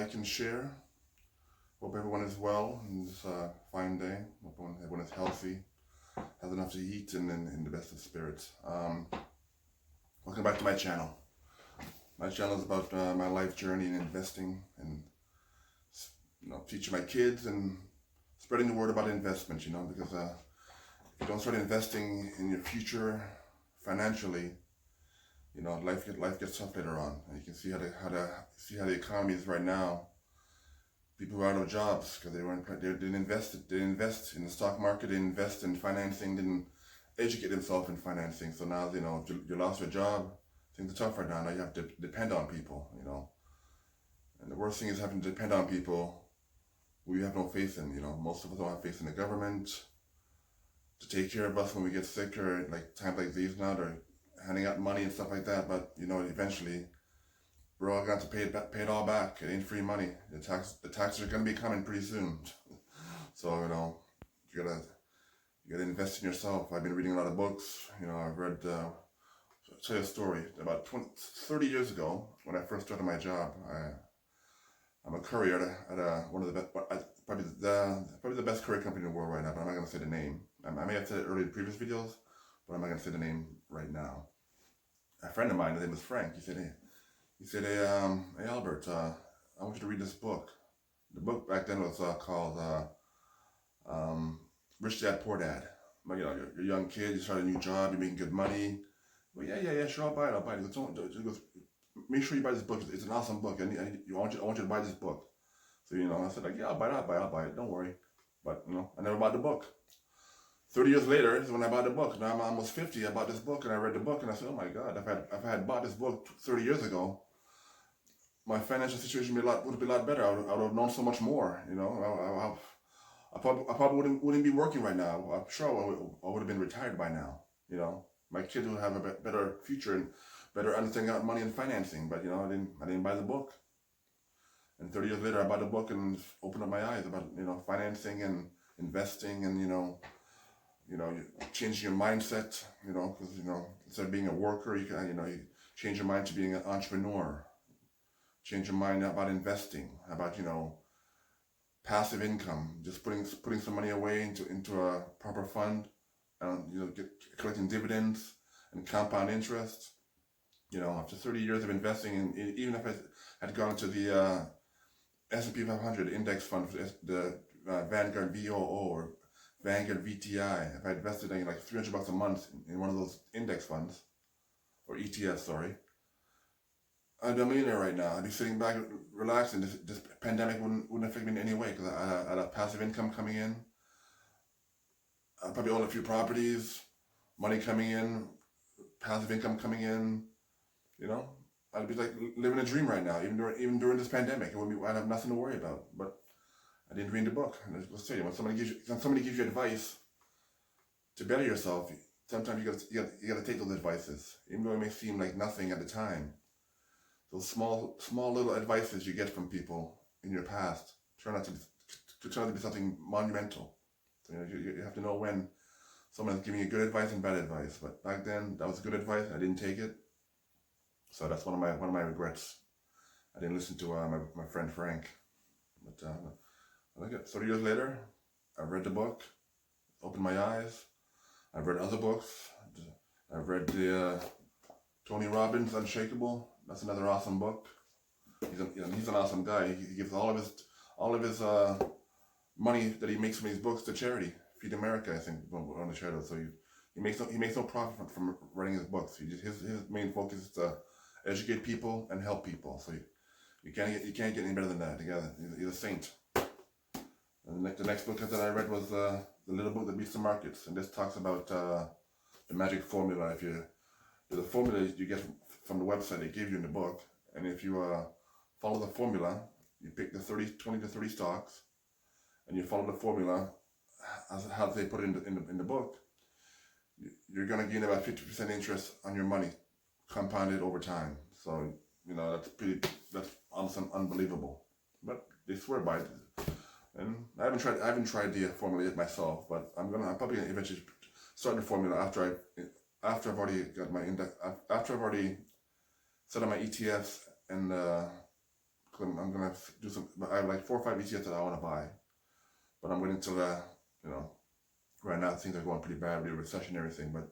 like and share. Hope everyone is well in this fine day. Hope everyone is healthy, has enough to eat, and in the best of spirits. Welcome back to my channel. My channel is about my life journey in investing and teaching my kids and spreading the word about investment. Because if you don't start investing in your future financially, life gets tough later on. And you can see how the economy is right now. People are out of jobs because they didn't invest in the stock market, didn't invest in financing, didn't educate themselves in financing. So now you lost your job. Things are tough right now. Now you have to depend on people. And the worst thing is having to depend on people who you have no faith in. Most of us don't have faith in the government to take care of us when we get sick, or like times like these now, they're handing out money and stuff like that. But eventually we're all going to pay it all back. It ain't free money. The taxes are going to be coming pretty soon. So you gotta invest in yourself. I've been reading a lot of books. I've read. I'll tell you a story. About 30 years ago, when I first started my job, I'm a courier at one of the best, probably the best courier company in the world right now. But I'm not going to say the name. I may have said it earlier in previous videos, but I'm not going to say the name right now. A friend of mine, his name was Frank. He said, hey Albert, I want you to read this book. The book back then was called Rich Dad Poor Dad. But you're a young kid, you start a new job, you're making good money. Well, yeah, sure, I'll buy it. He goes, make sure you buy this book. It's an awesome book. I want you to buy this book. So I said yeah, I'll buy it. Don't worry. But I never bought the book. 30 years later is when I bought the book. Now I'm almost 50. I bought this book and I read the book and I said, oh my God, if I had bought this book 30 years ago, my financial situation would be a lot better. I would have known so much more. I probably wouldn't be working right now. I'm sure I would have been retired by now. My kids would have a better future and better understanding about money and financing. But I didn't buy the book. And 30 years later, I bought the book and opened up my eyes about financing and investing and changing your mindset. Because instead of being a worker, you change your mind to being an entrepreneur. Change your mind about investing, about passive income, just putting some money away into a proper fund, and collecting dividends and compound interest. After 30 years of investing, even if I had gone to the S&P 500 index fund, the Vanguard VOO or Vanguard VTI, if I invested in like $300 a month in one of those index funds, or ETFs, sorry, I'd be a millionaire right now. I'd be sitting back, relaxing. This pandemic wouldn't affect me in any way because I had a passive income coming in. I probably own a few properties, money coming in, passive income coming in. I'd be like living a dream right now, even during this pandemic. I'd have nothing to worry about. But I didn't read the book. And let's tell you, when somebody gives you advice to better yourself, sometimes you got to take those advices, even though it may seem like nothing at the time. Those small little advices you get from people in your past turn out to be something monumental. So, you have to know when someone's giving you good advice and bad advice. But back then, that was good advice. I didn't take it. So that's one of my regrets. I didn't listen to my friend Frank. But look at 30 years later, I've read the book, opened my eyes. I've read other books. I've read the Tony Robbins Unshakable. That's another awesome book. He's an awesome guy. He gives all of his money that he makes from these books to charity. Feed America, I think, on the charity. So he makes no profit from writing his books. His main focus is to educate people and help people. So you can't get any better than that. Together, he's a saint. And the next book that I read was the Little Book That Beats the Markets, and this talks about the magic formula. There's a formula you get from the website they give you in the book, and if you follow the formula, you pick the 20 to 30 stocks, and you follow the formula as how they put it in the book, you're going to gain about 50% interest on your money, compounded over time. So that's awesome, unbelievable. But they swear by it, and I haven't tried the formula yet myself, but I'm probably gonna eventually start the formula after I've already got my index, after I've already set up my ETFs and I'm gonna do some. I have like 4 or 5 ETFs that I want to buy, but I'm waiting till right now things are going pretty bad with the recession and everything. But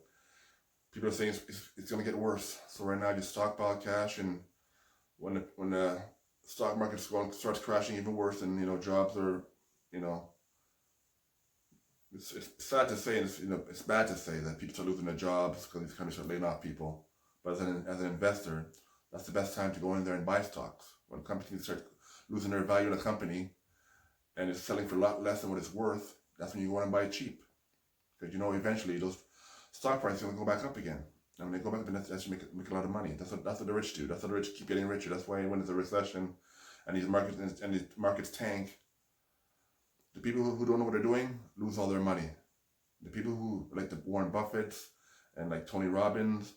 people are saying it's gonna get worse. So right now, just stockpile cash, and when the stock market starts crashing even worse, and jobs are, it's sad to say, and it's bad to say that people start losing their jobs because these companies start laying off people. But as an investor, that's the best time to go in there and buy stocks. When companies start losing their value in a company and it's selling for a lot less than what it's worth, that's when you want to buy it cheap. Because eventually those stock prices are going to go back up again. And when they go back up, that's make a lot of money. That's what the rich do. That's how the rich keep getting richer. That's why when there's a recession and these markets tank, the people who don't know what they're doing lose all their money. The people who, like the Warren Buffetts and like Tony Robbins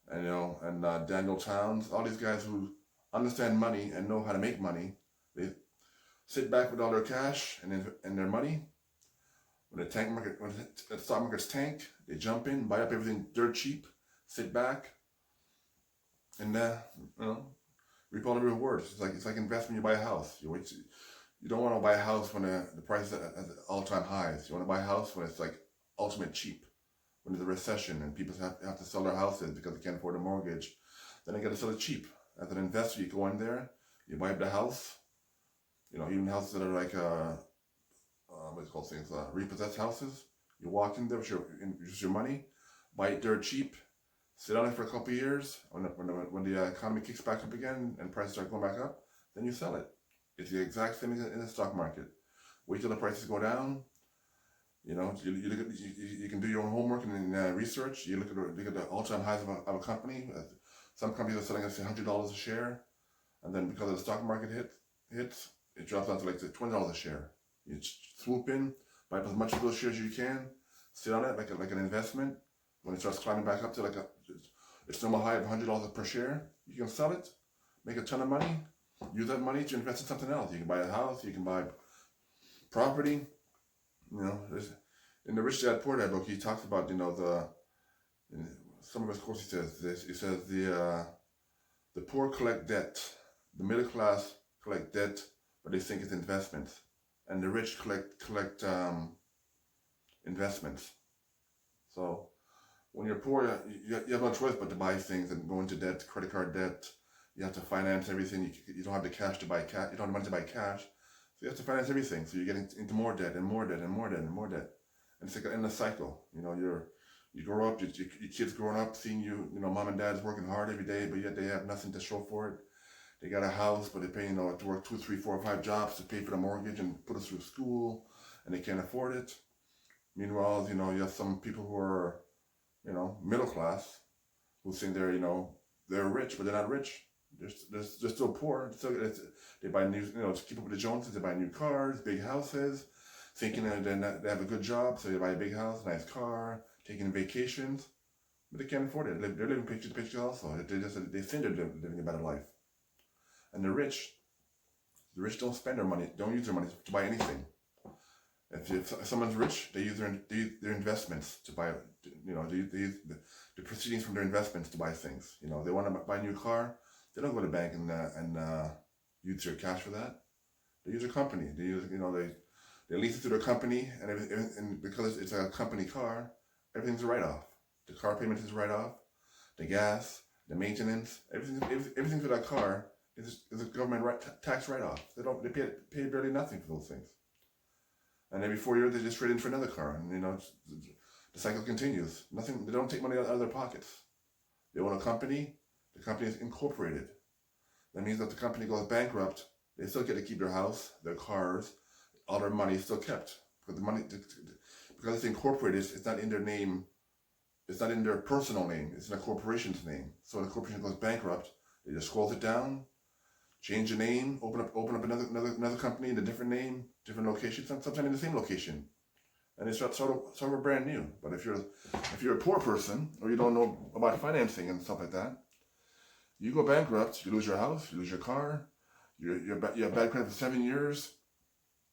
and Daniel Towns, all these guys who understand money and know how to make money, they sit back with all their cash and their money. When the stock markets tank, they jump in, buy up everything dirt cheap, sit back, and reap all the rewards. It's like investment. You buy a house. You don't want to buy a house when the price is at all-time highs. You want to buy a house when it's like ultimate cheap. When there's a recession and people have to sell their houses because they can't afford a mortgage, then they got to sell it cheap. As an investor, you go in there, you buy up the house. Even houses that are like what's called things, repossessed houses. You walk in there with your money, buy it dirt cheap, sit on it for a couple of years. When the economy kicks back up again and prices start going back up, then you sell it. It's the exact same in the stock market. Wait till the prices go down. You can do your own homework and research. You look at the all-time highs of a company. Some companies are selling us $100 a share, and then because of the stock market hits, it drops down to like $20 a share. You swoop in, buy up as much of those shares as you can, sit on it like an investment. When it starts climbing back up to its normal high of $100 per share, you can sell it, make a ton of money. Use that money to invest in something else. You can buy a house, you can buy property. In the Rich Dad Poor Dad book, he talks about, in some of his quotes, he says this. He says the poor collect debt, the middle class collect debt, but they think it's investments, and the rich collect investments. So when you're poor, you have no choice but to buy things and go into debt, credit card debt. You have to finance everything. You don't have the cash to buy cash. You don't have the money to buy cash. So you have to finance everything. So you're getting into more debt and more debt and more debt and more debt. And it's like an endless cycle. You grow up, your kids growing up, seeing mom and dad's working hard every day, but yet they have nothing to show for it. They got a house, but they're paying, to work 2, 3, 4, 5 jobs to pay for the mortgage and put us through school, and they can't afford it. Meanwhile, you have some people who are, middle class, who think they're rich, but they're not rich. They're still poor. They buy new, to keep up with the Joneses. They buy new cars, big houses, thinking that they have a good job, so they buy a big house, nice car, taking vacations, but they can't afford it. They're living picture to picture also. They think they're living a better life. And the rich don't spend their money, don't use their money to buy anything. If someone's rich, they use their investments to buy, they use the proceedings from their investments to buy things. They want to buy a new car. They don't go to the bank and use their cash for that. They use a company. They use, they lease it to their company, and because it's a company car, everything's a write-off. The car payment is a write-off. The gas, the maintenance, everything for that car is a government tax write-off. They pay barely nothing for those things. And every 4 years they just trade in for another car, and the cycle continues. Nothing. They don't take money out of their pockets. They own a company. The company is incorporated. That means that the company goes bankrupt, they still get to keep their house, their cars, all their money is still kept. Because it's incorporated, it's not in their name, it's not in their personal name, it's in a corporation's name. So when the corporation goes bankrupt, they just close it down, change the name, open up another company in a different name, different location, sometimes in the same location. And they start sort of brand new. But if you're a poor person, or you don't know about financing and stuff like that, you go bankrupt, you lose your house, you lose your car, you have bad credit for 7 years,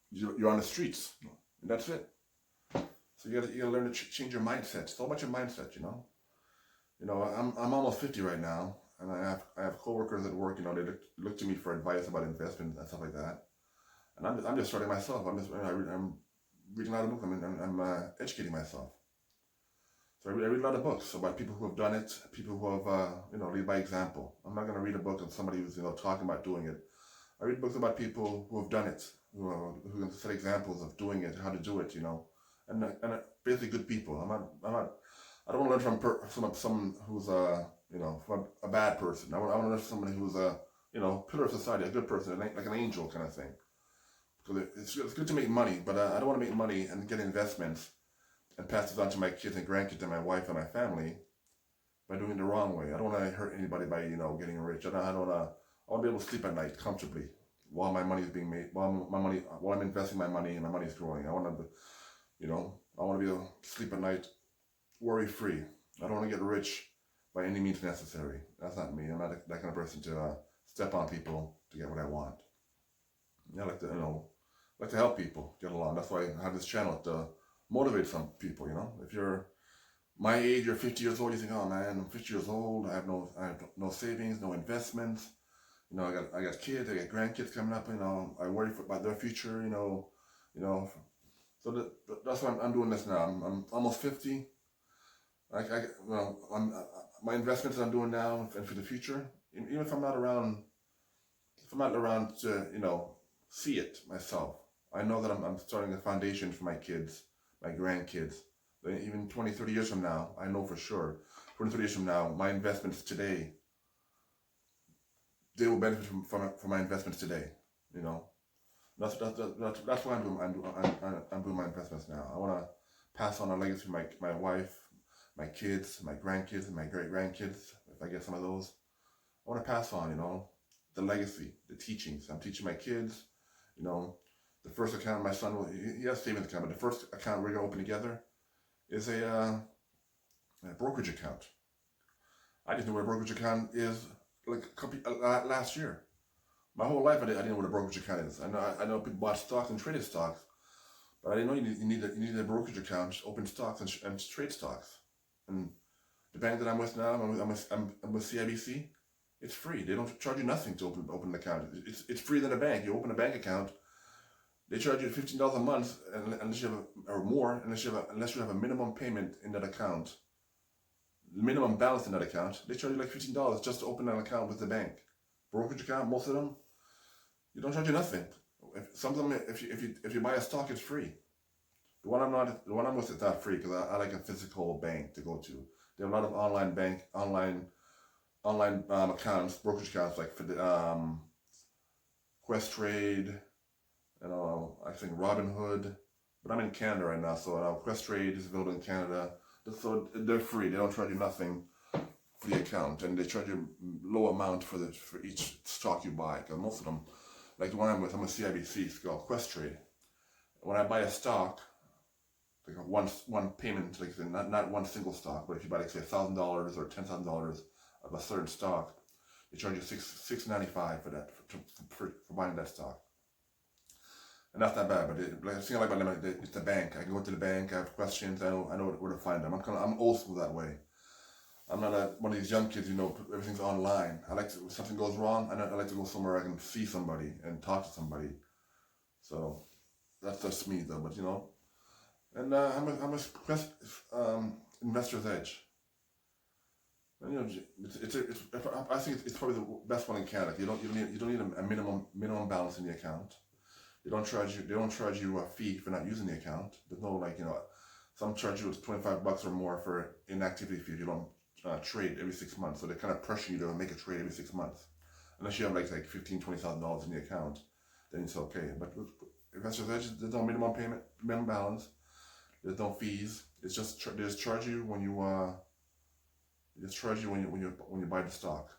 you're on the streets, and that's it. So you gotta learn to change your mindset. It's all about your mindset, I'm almost 50 right now, and I have coworkers at work, you know, they look to me for advice about investment and stuff like that. And I'm just starting myself. I'm reading a lot of books. I'm educating myself. So I read a lot of books about people who have done it, people who have, you know, lead by example. I'm not going to read a book of somebody who's, you know, talking about doing it. I read books about people who have done it, who can set examples of doing it, how to do it, you know, and basically good people. I don't want to learn from someone who's you know, from a bad person. I want to learn from somebody who's a, you know, pillar of society, a good person, like an angel kind of thing. Because it's good to make money, but I don't want to make money and get investments and pass it on to my kids and grandkids and my wife and my family by doing it the wrong way. I don't want to hurt anybody by, you know, getting rich. I want to be able to sleep at night comfortably while my money is being made, while I'm investing my money and my money is growing. I want to, you know, I want to be able to sleep at night worry free. I don't want to get rich by any means necessary. That's not me. I'm not that kind of person to step on people to get what I want. I like to, you know, like to help people get along. That's why I have this channel to motivate some people. You know, if you're my age, you're 50 years old, you think, oh man, I'm 50 years old. I have no savings, no investments. You know, I got kids, I got grandkids coming up. You know, I worry about their future. You know. So that's why I'm doing this now. I'm almost 50. My investments that I'm doing now and for the future, even if I'm not around, to, you know, see it myself, I know that I'm starting a foundation for my kids, my grandkids. Even 20, 30 years from now, I know for sure, 20, 30 years from now, my investments today, they will benefit from my investments today, you know. That's why I'm doing my investments now. I want to pass on a legacy to my wife, my kids, my grandkids, and my great-grandkids, if I get some of those. I want to pass on, you know, the legacy, the teachings. I'm teaching my kids, you know, the first account my son, he has a savings account, but the first account we're going to open together is a brokerage account. I didn't know what a brokerage account is like last year. My whole life I didn't know what a brokerage account is. I know people bought stocks and traded stocks, but I didn't know you need a brokerage account to open stocks and trade stocks. And the bank that I'm with now, I'm with CIBC. It's free. They don't charge you nothing to open an account. It's free than a bank. You open a bank account, they charge you $15 a month unless you have or more unless you have a minimum payment in that account. The minimum balance in that account, they charge you like $15 just to open an account with the bank. Brokerage account, most of them, you don't charge you nothing. Some of them, if you buy a stock, it's free. The one I'm with is not free because I like a physical bank to go to. They have a lot of online accounts, brokerage accounts like for the Quest Trade, you know, I think Robinhood. But I'm in Canada right now, so Quest Trade is available in Canada. So they're free. They don't charge you nothing for the account, and they charge you low amount for each stock you buy. Because most of them, like the one I'm with CIBC, it's called Quest Trade. When I buy a stock, like one payment, like not one single stock, but if you buy like say $1,000 or $10,000 of a certain stock, they charge you $6.95 for that for buying that stock. And that's not bad, but it's the bank. I can go to the bank, I have questions, I know where to find them. I'm old school that way. I'm not one of these young kids, you know, everything's online. If something goes wrong, I like to go somewhere I can see somebody and talk to somebody. So that's just me though, but you know. And I'm a investor's edge. And, you know, I think it's probably the best one in Canada. You don't need a minimum balance in the account. They don't charge you a fee for not using the account. There's no, like, you know, some charge you $25 or more for inactivity fee if you don't trade every 6 months. So they kind of pressure you to make a trade every 6 months. Unless you have like $15,000-$20,000 in the account, then it's okay. But with Investor's Edge, there's no minimum balance. There's no fees. It's just they just charge you when you when you buy the stock.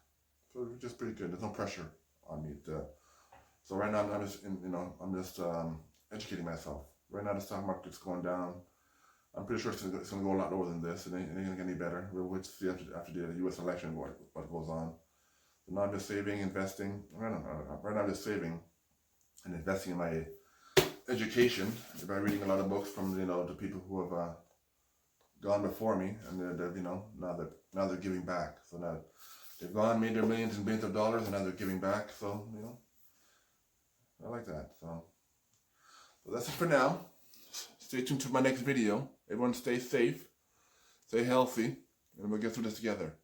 So it's just pretty good. There's no pressure on me. So right now I'm just educating myself. Right now the stock market's going down. I'm pretty sure it's going to go a lot lower than this. It ain't going to get any better. We'll wait to see after the U.S. election what goes on. So now I'm just saving, investing. Right now I'm just saving and investing in my education by reading a lot of books from the people who have gone before me, and they're now they're giving back. So now They've gone, made their millions and billions of dollars, and now they're giving back. So, you know, I like that. So that's it for now. Stay tuned to my next video. Everyone stay safe, stay healthy, and we'll get through this together.